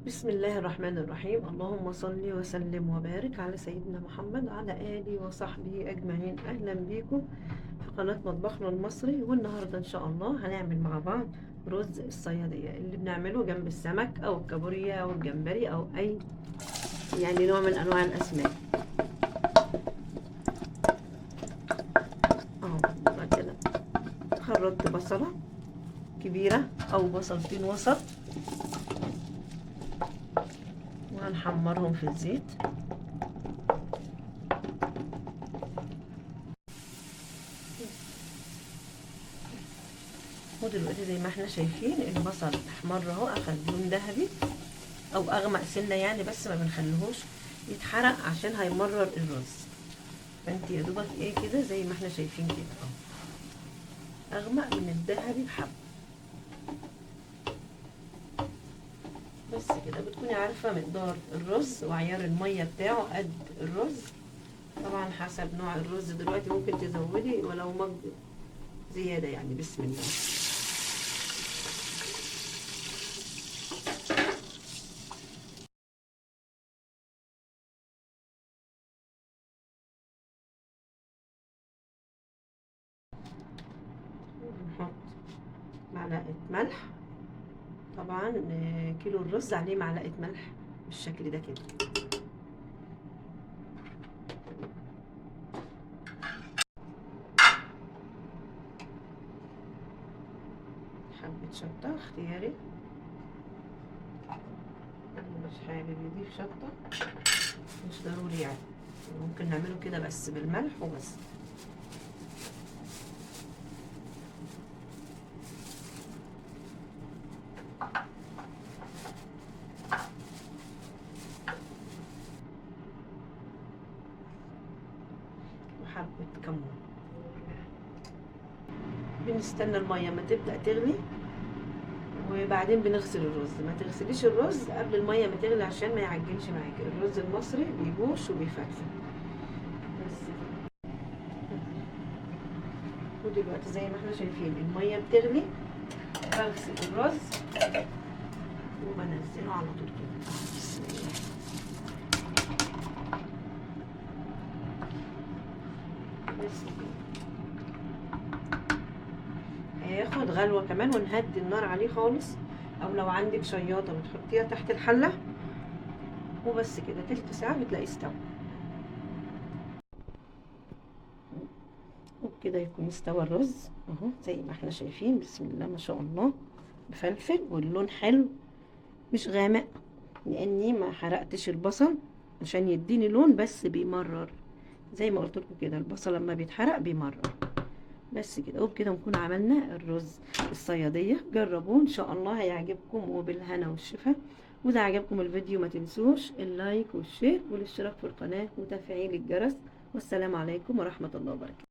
بسم الله الرحمن الرحيم. اللهم صل وسلم وبارك على سيدنا محمد وعلى آله وصحبه أجمعين. أهلا بيكم في قناة مطبخنا المصري. والنهاردة إن شاء الله هنعمل مع بعض رز الصيادية اللي بنعمله جنب السمك أو الكابوريا أو الجمبري أو أي نوع من أنواع الأسماك. أهو كده خرطت بصلة كبيرة أو بصلتين وسط وهنحمرهم في الزيت. ودلوقتي زي ما احنا شايفين البصل احمر اهو، اخد لون ذهبي او اغمق سنه بس ما بنخليهوش يتحرق عشان هيمرر الرز. فانت يا دوبك كده زي ما احنا شايفين كده اهو، اغمق من الذهبي بحب. بس كده بتكوني عارفه مقدار الرز وعيار الميه بتاعه قد الرز. طبعا حسب نوع الرز دلوقتي ممكن تزودي ولو مج زياده بسم الله. نحط معلقة ملح، طبعا كيلو الرز عليه معلقة ملح بالشكل ده كده. حبة شطة اختياري، اللي مش حابب يضيف شطة مش ضروري ممكن نعمله كده بس بالملح وبس. وحبة كمون. بنستنى المية ما تبدأ تغلي وبعدين بنغسل الرز. ما تغسليش الرز قبل المية ما تغلي عشان ما يعجنش معاكي. الرز المصري بيبوش وبيفلفل بس. ودلوقتي زي ما احنا شايفين المية بتغلي، بغسل الرز وبنزله على طول كده. بسم الله. بس هياخد غلوة كمان ونهدي النار عليه خالص، او لو عندك شياطة بتحطيها تحت الحلة وبس كده تلت ساعة بتلاقيه استوى. وبكده يكون استوى الرز اهو زي ما احنا شايفين. بسم الله ما شاء الله، مفلفل واللون حلو مش غامق لاني ما حرقتش البصل عشان يديني لون، بس بيمرر زي ما قلت لكم كده. البصل لما بيتحرق بيمرر بس كده. وبكده نكون عملنا الرز الصيادية. جربوه ان شاء الله هيعجبكم وبالهنا والشفا. واذا عجبكم الفيديو ما تنسوش اللايك والشير والاشتراك في القناة وتفعيل الجرس. والسلام عليكم ورحمة الله وبركاته.